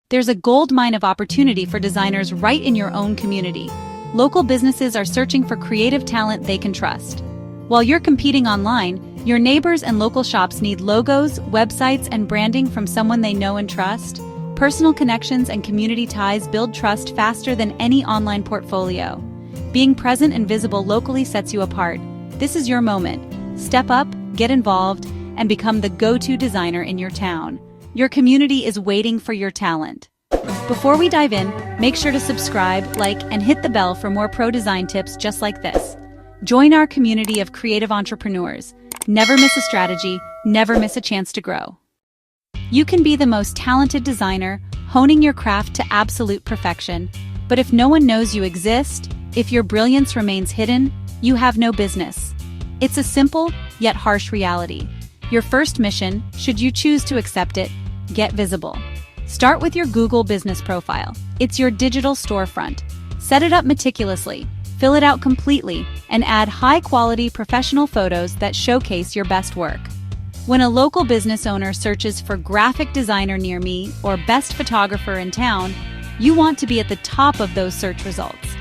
There's a goldmine of opportunity for designers right in your own community. Local businesses are searching for creative talent they can trust. While you're competing online, your neighbors and local shops need logos, websites, and branding from someone they know and trust. Personal connections and community ties build trust faster than any online portfolio. Being present and visible locally sets you apart. This is your moment. Step up, get involved, and become the go-to designer in your town. Your community is waiting for your talent. Before we dive in, make sure to subscribe, like, and hit the bell for more pro design tips just like this. Join our community of creative entrepreneurs. Never miss a strategy, never miss a chance to grow. You can be the most talented designer, honing your craft to absolute perfection. But if no one knows you exist, if your brilliance remains hidden, you have no business. It's a simple, yet harsh reality. Your first mission, should you choose to accept it, get visible. Start with your Google business profile. It's your digital storefront. Set it up meticulously, fill it out completely, and add high-quality professional photos that showcase your best work. When a local business owner searches for graphic designer near me or best photographer in town, you want to be at the top of those search results.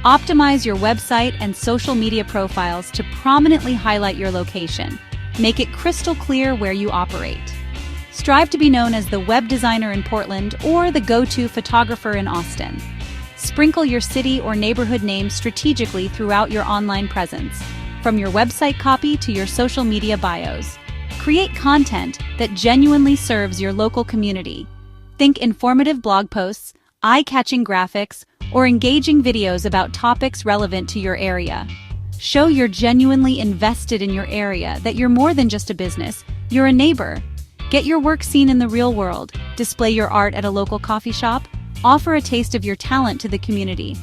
Optimize your website and social media profiles to prominently highlight your location. Make it crystal clear where you operate. Strive to be known as the web designer in Portland or the go-to photographer in Austin. Sprinkle your city or neighborhood name strategically throughout your online presence, from your website copy to your social media bios. Create content that genuinely serves your local community. Think informative blog posts, eye-catching graphics, or engaging videos about topics relevant to your area. Show you're genuinely invested in your area, that you're more than just a business, you're a neighbor. Get your work seen in the real world, display your art at a local coffee shop, offer a taste of your talent to the community.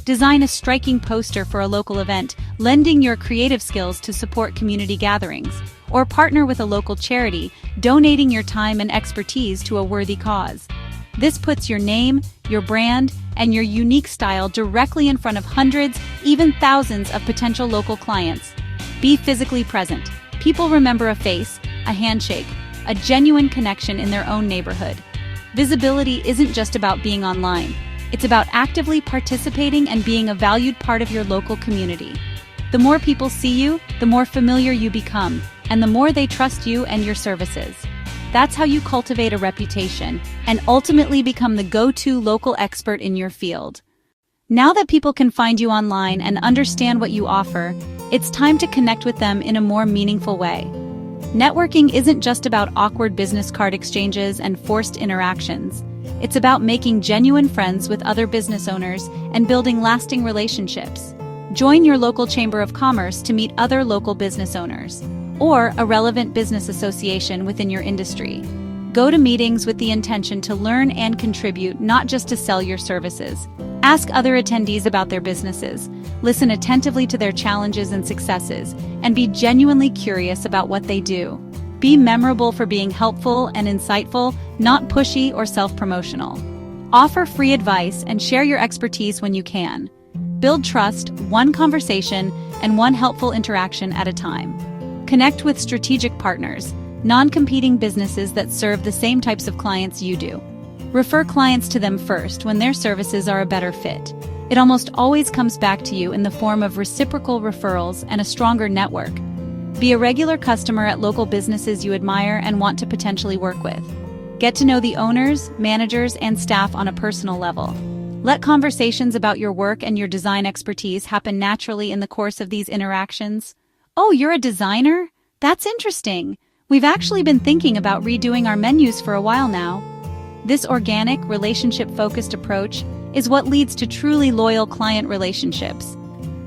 Design a striking poster for a local event, lending your creative skills to support community gatherings, or partner with a local charity, donating your time and expertise to a worthy cause. This puts your name, your brand, and your unique style directly in front of hundreds, even thousands of potential local clients. Be physically present. People remember a face, a handshake, a genuine connection in their own neighborhood. Visibility isn't just about being online. It's about actively participating and being a valued part of your local community. The more people see you, the more familiar you become, and the more they trust you and your services. That's how you cultivate a reputation and ultimately become the go-to local expert in your field. Now that people can find you online and understand what you offer, it's time to connect with them in a more meaningful way. Networking isn't just about awkward business card exchanges and forced interactions. It's about making genuine friends with other business owners and building lasting relationships. Join your local chamber of commerce to meet other local business owners, or a relevant business association within your industry. Go to meetings with the intention to learn and contribute, not just to sell your services. Ask other attendees about their businesses, listen attentively to their challenges and successes, and be genuinely curious about what they do. Be memorable for being helpful and insightful, not pushy or self-promotional. Offer free advice and share your expertise when you can. Build trust, one conversation and one helpful interaction at a time. Connect with strategic partners, non-competing businesses that serve the same types of clients you do. Refer clients to them first when their services are a better fit. It almost always comes back to you in the form of reciprocal referrals and a stronger network. Be a regular customer at local businesses you admire and want to potentially work with. Get to know the owners, managers, and staff on a personal level. Let conversations about your work and your design expertise happen naturally in the course of these interactions. Oh, you're a designer? That's interesting. We've actually been thinking about redoing our menus for a while now. This organic, relationship-focused approach is what leads to truly loyal client relationships.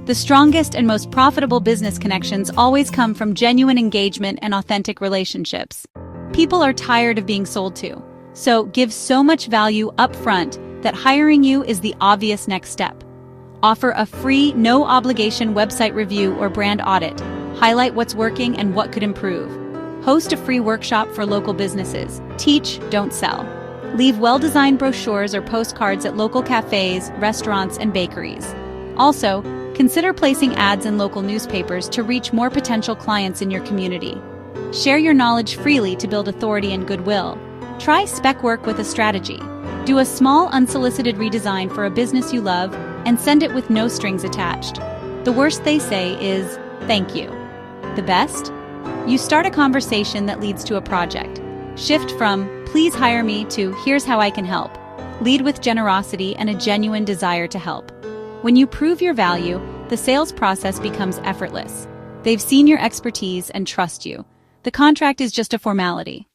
The strongest and most profitable business connections always come from genuine engagement and authentic relationships. People are tired of being sold to, so give so much value up front that hiring you is the obvious next step. Offer a free, no-obligation website review or brand audit. Highlight what's working and what could improve. Host a free workshop for local businesses. Teach, don't sell. Leave well-designed brochures or postcards at local cafes, restaurants, and bakeries. Also, consider placing ads in local newspapers to reach more potential clients in your community. Share your knowledge freely to build authority and goodwill. Try spec work with a strategy. Do a small unsolicited redesign for a business you love and send it with no strings attached. The worst they say is, "Thank you." The best? You start a conversation that leads to a project. Shift from, "Please hire me," to, "Here's how I can help." Lead with generosity and a genuine desire to help. When you prove your value, the sales process becomes effortless. They've seen your expertise and trust you. The contract is just a formality.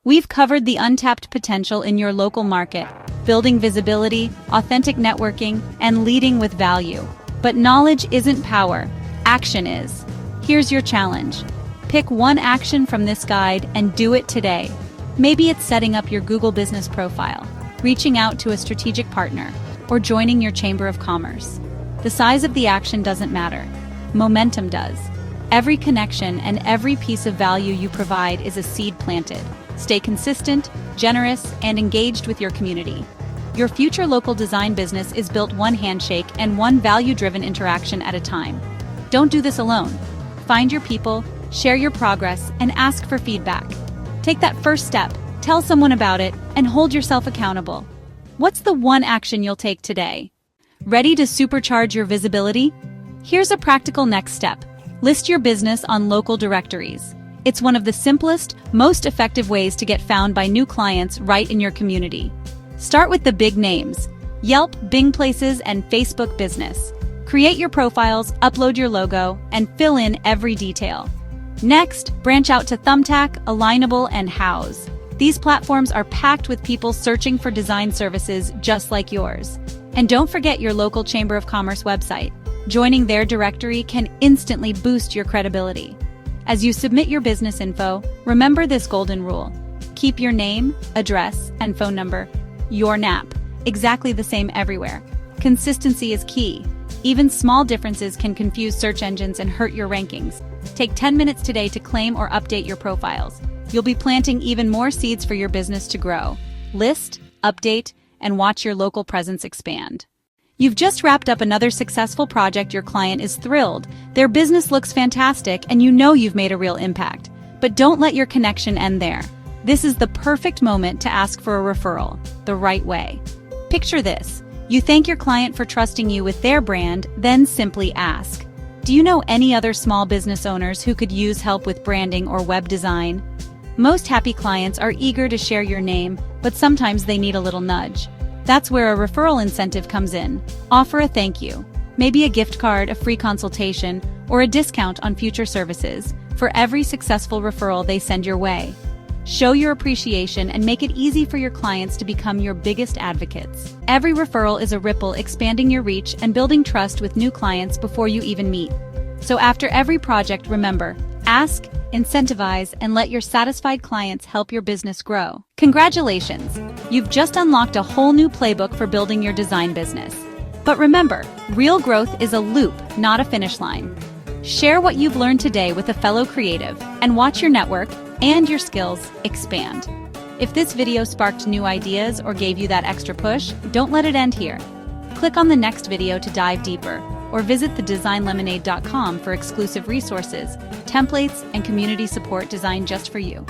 We've covered the untapped potential in your local market, building visibility, authentic networking, and leading with value. But knowledge isn't power, action is. Here's your challenge. Pick one action from this guide and do it today. Maybe it's setting up your Google business profile, reaching out to a strategic partner, or joining your Chamber of Commerce. The size of the action doesn't matter. Momentum does. Every connection and every piece of value you provide is a seed planted. Stay consistent, generous, and engaged with your community. Your future local design business is built one handshake and one value-driven interaction at a time. Don't do this alone. Find your people, share your progress, and ask for feedback. Take that first step, tell someone about it, and hold yourself accountable. What's the one action you'll take today? Ready to supercharge your visibility? Here's a practical next step. List your business on local directories. It's one of the simplest, most effective ways to get found by new clients right in your community. Start with the big names: Yelp, Bing Places, and Facebook Business. Create your profiles, upload your logo, and fill in every detail. Next, branch out to Thumbtack, Alignable, and Houzz. These platforms are packed with people searching for design services just like yours. And don't forget your local Chamber of Commerce website. Joining their directory can instantly boost your credibility. As you submit your business info, remember this golden rule. Keep your name, address, and phone number, your NAP, exactly the same everywhere. Consistency is key. Even small differences can confuse search engines and hurt your rankings. Take 10 minutes today to claim or update your profiles. You'll be planting even more seeds for your business to grow. List, update, and watch your local presence expand. You've just wrapped up another successful project. Your client is thrilled. Their business looks fantastic, and you know you've made a real impact. But don't let your connection end there. This is the perfect moment to ask for a referral, the right way. Picture this. You thank your client for trusting you with their brand, then simply ask, "Do you know any other small business owners who could use help with branding or web design?" Most happy clients are eager to share your name, but sometimes they need a little nudge. That's where a referral incentive comes in. Offer a thank you, maybe a gift card, a free consultation, or a discount on future services for every successful referral they send your way. Show your appreciation and make it easy for your clients to become your biggest advocates. Every referral is a ripple, expanding your reach and building trust with new clients before you even meet. So after every project, remember, ask, incentivize, and let your satisfied clients help your business grow. Congratulations! You've just unlocked a whole new playbook for building your design business. But remember, real growth is a loop, not a finish line. Share what you've learned today with a fellow creative and watch your network and your skills expand. If this video sparked new ideas or gave you that extra push, don't let it end here. Click on the next video to dive deeper, or visit thedesignlemonade.com for exclusive resources, templates, and community support designed just for you.